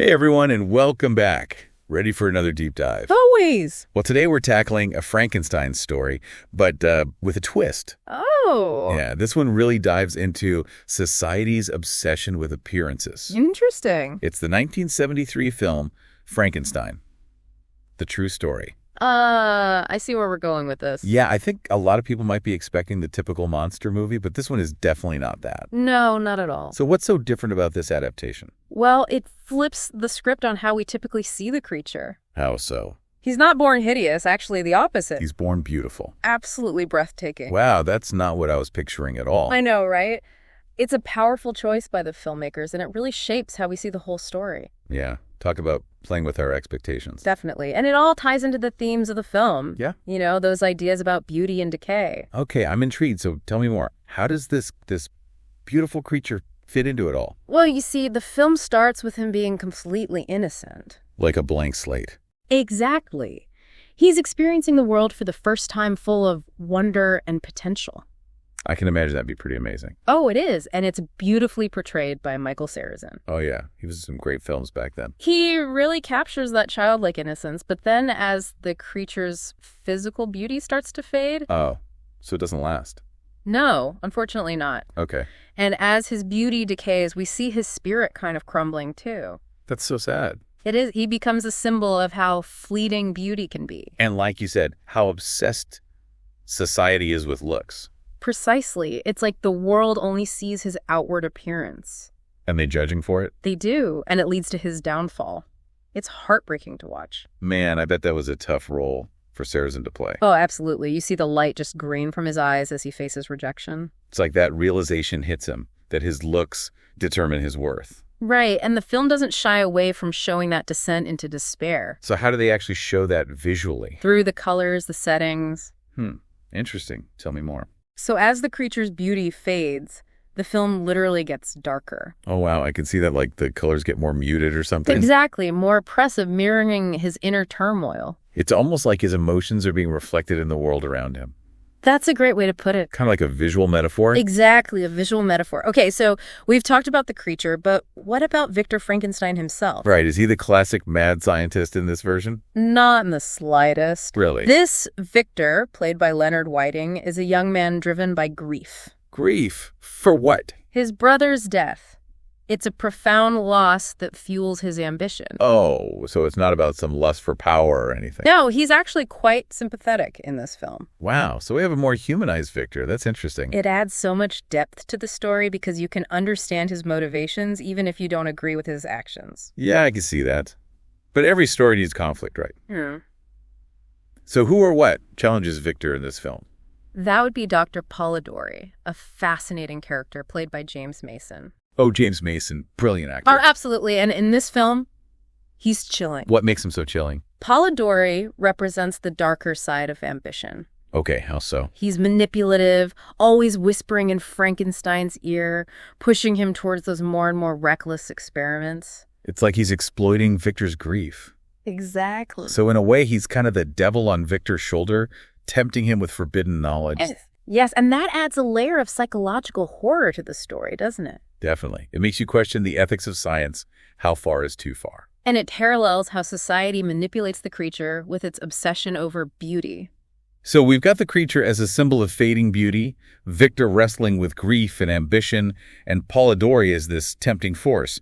Hey everyone, and welcome back. Ready for another deep dive? Always. Well, today we're tackling a Frankenstein story, but with a twist. Oh. Yeah, this one really dives into society's obsession with appearances. Interesting. It's the 1973 film Frankenstein, the true story. I see where we're going with this. Yeah, I think a lot of people might be expecting the typical monster movie, but this one is definitely not that. No, not at all. So what's so different about this adaptation? Well, it flips the script on how we typically see the creature. How so? He's not born hideous, actually the opposite. He's born beautiful. Absolutely breathtaking. Wow, that's not what I was picturing at all. I know, right? It's a powerful choice by the filmmakers, and it really shapes how we see the whole story. Yeah, talk about playing with our expectations. Definitely. And it all ties into the themes of the film. Yeah. You know, those ideas about beauty and decay. Okay, I'm intrigued, so tell me more. How does this beautiful creature fit into it all? Well, you see, the film starts with him being completely innocent. Like a blank slate. Exactly. He's experiencing the world for the first time, full of wonder and potential. I can imagine that'd be pretty amazing. Oh, it is, and it's beautifully portrayed by Michael Sarrazin. Oh yeah, he was in some great films back then. He really captures that childlike innocence, but then as the creature's physical beauty starts to fade... Oh, so it doesn't last? No, unfortunately not. Okay. And as his beauty decays, we see his spirit kind of crumbling too. That's so sad. It is. He becomes a symbol of how fleeting beauty can be. And like you said, how obsessed society is with looks. Precisely. It's like the world only sees his outward appearance. And they judging for it? They do, and it leads to his downfall. It's heartbreaking to watch. Man, I bet that was a tough role for Sarrazin to play. Oh, absolutely. You see the light just green from his eyes as he faces rejection. It's like that realization hits him, that his looks determine his worth. Right, and the film doesn't shy away from showing that descent into despair. So how do they actually show that visually? Through the colors, the settings. Interesting. Tell me more. So as the creature's beauty fades, the film literally gets darker. Oh, wow. I can see that, like, the colors get more muted or something. Exactly. More oppressive, mirroring his inner turmoil. It's almost like his emotions are being reflected in the world around him. That's a great way to put it. Kind of like a visual metaphor. Exactly, a visual metaphor. Okay, so we've talked about the creature, but what about Victor Frankenstein himself? Right. Is he the classic mad scientist in this version? Not in the slightest. Really? This Victor, played by Leonard Whiting, is a young man driven by grief. Grief? For what? His brother's death. It's a profound loss that fuels his ambition. Oh, so it's not about some lust for power or anything. No, he's actually quite sympathetic in this film. Wow, so we have a more humanized Victor. That's interesting. It adds so much depth to the story because you can understand his motivations even if you don't agree with his actions. Yeah, I can see that. But every story needs conflict, right? Hmm. So who or what challenges Victor in this film? That would be Dr. Polidori, a fascinating character played by James Mason. Oh, James Mason. Brilliant actor. Oh, absolutely. And in this film, he's chilling. What makes him so chilling? Polidori represents the darker side of ambition. Okay, how so? He's manipulative, always whispering in Frankenstein's ear, pushing him towards those more and more reckless experiments. It's like he's exploiting Victor's grief. Exactly. So in a way, he's kind of the devil on Victor's shoulder, tempting him with forbidden knowledge. Yes, and that adds a layer of psychological horror to the story, doesn't it? Definitely. It makes you question the ethics of science. How far is too far? And it parallels how society manipulates the creature with its obsession over beauty. So we've got the creature as a symbol of fading beauty, Victor wrestling with grief and ambition, and Polidori as this tempting force.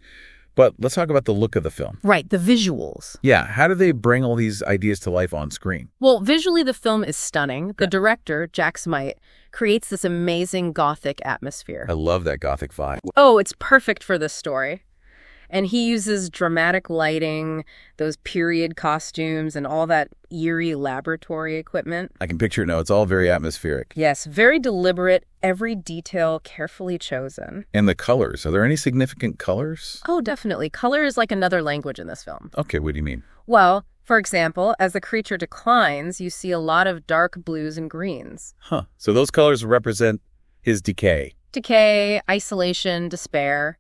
But let's talk about the look of the film. Right, the visuals. Yeah, how do they bring all these ideas to life on screen? Well, visually the film is stunning. The director, Jack Smight, creates this amazing gothic atmosphere. I love that gothic vibe. Oh, it's perfect for this story. And he uses dramatic lighting, those period costumes, and all that eerie laboratory equipment. I can picture it now. It's all very atmospheric. Yes, very deliberate, every detail carefully chosen. And the colors. Are there any significant colors? Oh, definitely. Color is like another language in this film. Okay, what do you mean? Well, for example, as the creature declines, you see a lot of dark blues and greens. Huh. So those colors represent his decay. Decay, isolation, despair.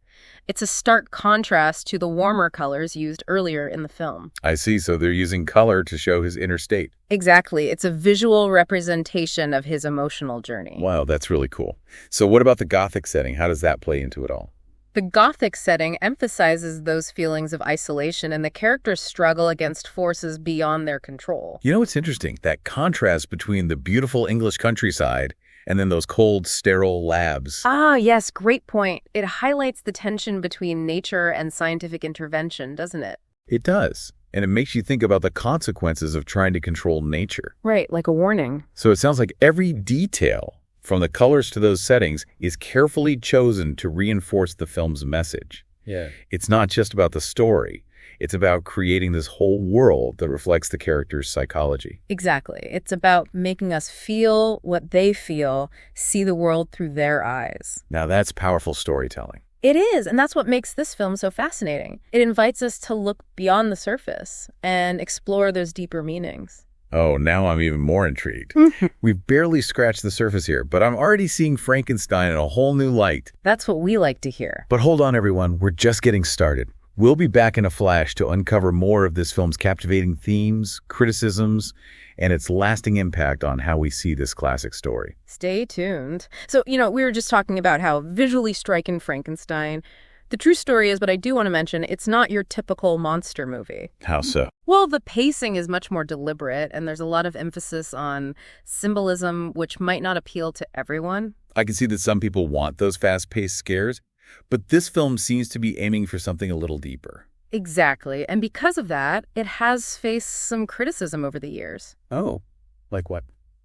It's a stark contrast to the warmer colors used earlier in the film. I see. So they're using color to show his inner state. Exactly. It's a visual representation of his emotional journey. Wow, that's really cool. So what about the Gothic setting? How does that play into it all? The Gothic setting emphasizes those feelings of isolation and the characters' struggle against forces beyond their control. You know what's interesting? That contrast between the beautiful English countryside and then those cold, sterile labs. Ah, yes, great point. It highlights the tension between nature and scientific intervention, doesn't it? It does. And it makes you think about the consequences of trying to control nature. Right, like a warning. So it sounds like every detail, from the colors to those settings, is carefully chosen to reinforce the film's message. Yeah. It's not just about the story. It's about creating this whole world that reflects the character's psychology. Exactly. It's about making us feel what they feel, see the world through their eyes. Now that's powerful storytelling. It is, and that's what makes this film so fascinating. It invites us to look beyond the surface and explore those deeper meanings. Oh, now I'm even more intrigued. We've barely scratched the surface here, but I'm already seeing Frankenstein in a whole new light. That's what we like to hear. But hold on, everyone. We're just getting started. We'll be back in a flash to uncover more of this film's captivating themes, criticisms, and its lasting impact on how we see this classic story. Stay tuned. So, we were just talking about how visually striking Frankenstein. The true story is, but I do want to mention, it's not your typical monster movie. How so? Well, the pacing is much more deliberate, and there's a lot of emphasis on symbolism, which might not appeal to everyone. I can see that some people want those fast-paced scares, but this film seems to be aiming for something a little deeper. Exactly. And because of that, it has faced some criticism over the years. Oh, like what?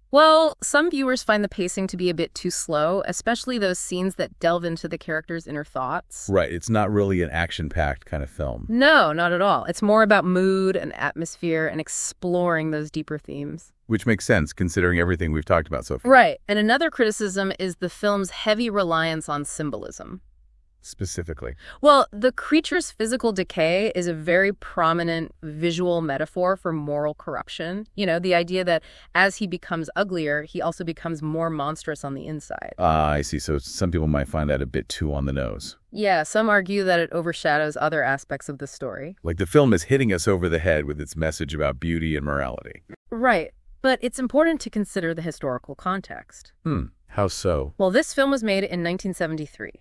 Well, some viewers find the pacing to be a bit too slow, especially those scenes that delve into the characters' inner thoughts. Right, it's not really an action-packed kind of film. No, not at all. It's more about mood and atmosphere and exploring those deeper themes. Which makes sense, considering everything we've talked about so far. Right. And another criticism is the film's heavy reliance on symbolism. Specifically? Well, the creature's physical decay is a very prominent visual metaphor for moral corruption. The idea that as he becomes uglier, he also becomes more monstrous on the inside. I see. So some people might find that a bit too on the nose. Yeah, some argue that it overshadows other aspects of the story. Like the film is hitting us over the head with its message about beauty and morality. Right. But it's important to consider the historical context. How so? Well, this film was made in 1973.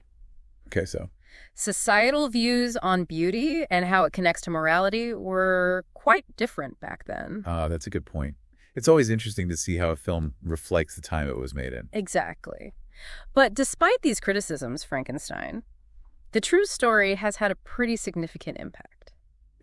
Okay, so? Societal views on beauty and how it connects to morality were quite different back then. That's a good point. It's always interesting to see how a film reflects the time it was made in. Exactly. But despite these criticisms, Frankenstein, the true story has had a pretty significant impact.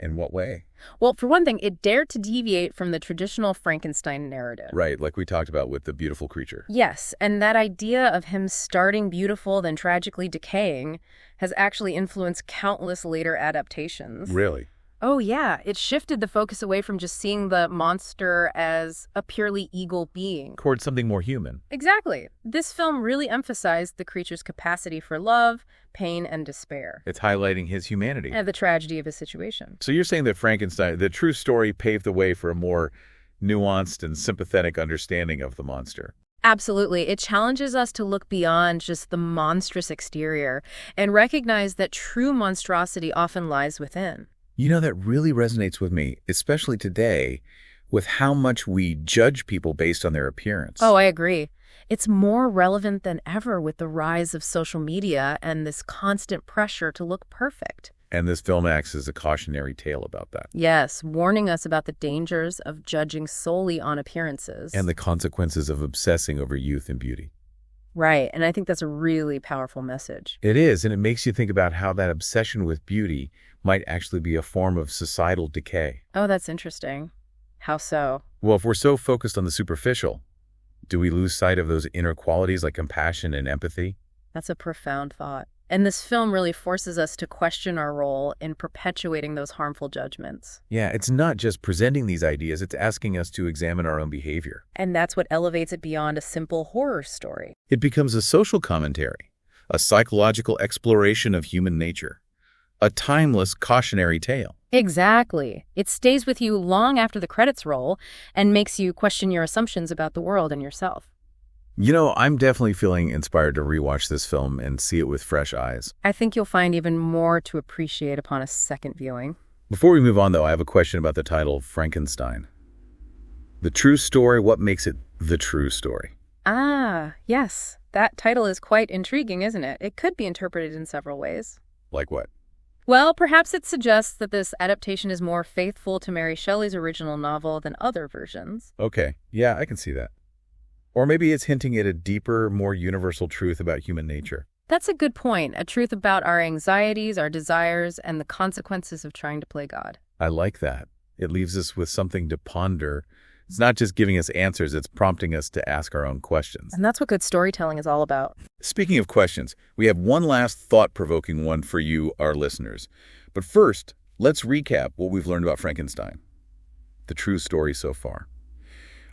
In what way? Well, for one thing, it dared to deviate from the traditional Frankenstein narrative. Right, like we talked about with the beautiful creature. Yes, and that idea of him starting beautiful, then tragically decaying, has actually influenced countless later adaptations. Really? Oh, yeah. It shifted the focus away from just seeing the monster as a purely evil being. Towards something more human. Exactly. This film really emphasized the creature's capacity for love, pain, and despair. It's highlighting his humanity. And the tragedy of his situation. So you're saying that Frankenstein, the true story, paved the way for a more nuanced and sympathetic understanding of the monster. Absolutely. It challenges us to look beyond just the monstrous exterior and recognize that true monstrosity often lies within. That really resonates with me, especially today, with how much we judge people based on their appearance. Oh, I agree. It's more relevant than ever with the rise of social media and this constant pressure to look perfect. And this film acts as a cautionary tale about that. Yes, warning us about the dangers of judging solely on appearances. And the consequences of obsessing over youth and beauty. Right, and I think that's a really powerful message. It is, and it makes you think about how that obsession with beauty might actually be a form of societal decay. Oh, that's interesting. How so? Well, if we're so focused on the superficial, do we lose sight of those inner qualities like compassion and empathy? That's a profound thought. And this film really forces us to question our role in perpetuating those harmful judgments. Yeah, it's not just presenting these ideas, it's asking us to examine our own behavior. And that's what elevates it beyond a simple horror story. It becomes a social commentary, a psychological exploration of human nature, a timeless cautionary tale. Exactly. It stays with you long after the credits roll and makes you question your assumptions about the world and yourself. I'm definitely feeling inspired to rewatch this film and see it with fresh eyes. I think you'll find even more to appreciate upon a second viewing. Before we move on, though, I have a question about the title, Frankenstein. The true story, what makes it the true story? Ah, yes. That title is quite intriguing, isn't it? It could be interpreted in several ways. Like what? Well, perhaps it suggests that this adaptation is more faithful to Mary Shelley's original novel than other versions. Okay, yeah, I can see that. Or maybe it's hinting at a deeper, more universal truth about human nature. That's a good point, a truth about our anxieties, our desires, and the consequences of trying to play God. I like that. It leaves us with something to ponder. It's not just giving us answers, it's prompting us to ask our own questions. And that's what good storytelling is all about. Speaking of questions, we have one last thought-provoking one for you, our listeners. But first, let's recap what we've learned about Frankenstein. The true story so far.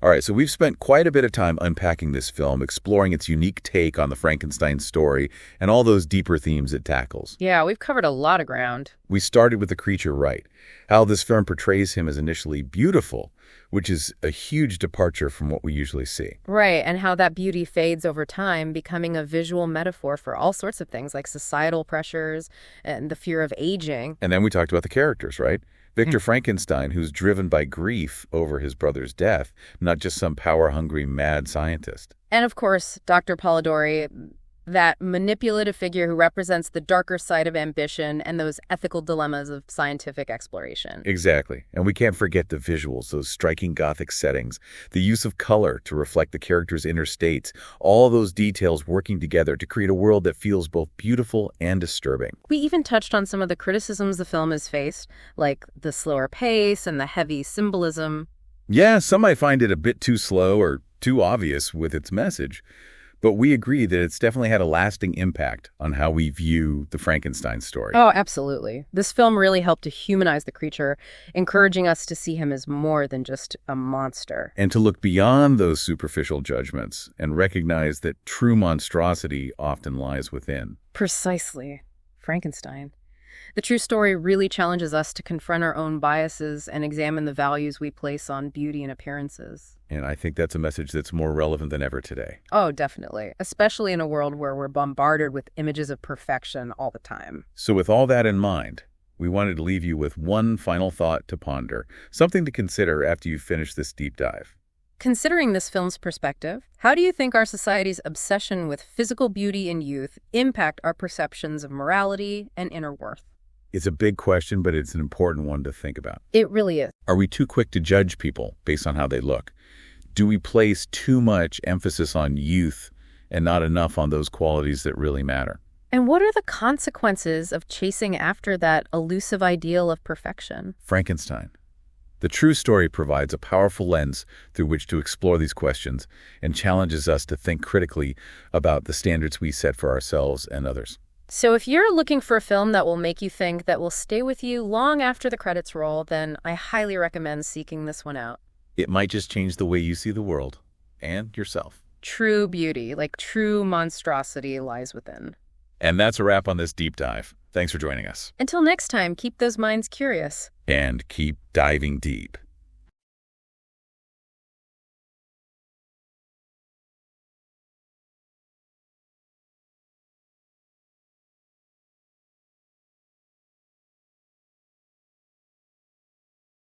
All right, so we've spent quite a bit of time unpacking this film, exploring its unique take on the Frankenstein story and all those deeper themes it tackles. Yeah, we've covered a lot of ground. We started with the creature right, how this film portrays him as initially beautiful, which is a huge departure from what we usually see. Right, and how that beauty fades over time, becoming a visual metaphor for all sorts of things like societal pressures and the fear of aging. And then we talked about the characters, right? Victor Frankenstein, who's driven by grief over his brother's death, not just some power-hungry mad scientist. And of course, Dr. Polidori, that manipulative figure who represents the darker side of ambition and those ethical dilemmas of scientific exploration. Exactly. And we can't forget the visuals, those striking Gothic settings, the use of color to reflect the character's inner states, all those details working together to create a world that feels both beautiful and disturbing. We even touched on some of the criticisms the film has faced, like the slower pace and the heavy symbolism. Yeah, some might find it a bit too slow or too obvious with its message. But we agree that it's definitely had a lasting impact on how we view the Frankenstein story. Oh, absolutely. This film really helped to humanize the creature, encouraging us to see him as more than just a monster. And to look beyond those superficial judgments and recognize that true monstrosity often lies within. Precisely. Frankenstein. The true story really challenges us to confront our own biases and examine the values we place on beauty and appearances. And I think that's a message that's more relevant than ever today. Oh, definitely. Especially in a world where we're bombarded with images of perfection all the time. So with all that in mind, we wanted to leave you with one final thought to ponder, something to consider after you finish this deep dive. Considering this film's perspective, how do you think our society's obsession with physical beauty in youth impact our perceptions of morality and inner worth? It's a big question, but it's an important one to think about. It really is. Are we too quick to judge people based on how they look? Do we place too much emphasis on youth and not enough on those qualities that really matter? And what are the consequences of chasing after that elusive ideal of perfection? Frankenstein. The true story provides a powerful lens through which to explore these questions and challenges us to think critically about the standards we set for ourselves and others. So if you're looking for a film that will make you think, that will stay with you long after the credits roll, then I highly recommend seeking this one out. It might just change the way you see the world and yourself. True beauty, like true monstrosity, lies within. And that's a wrap on this deep dive. Thanks for joining us. Until next time, keep those minds curious. And keep diving deep.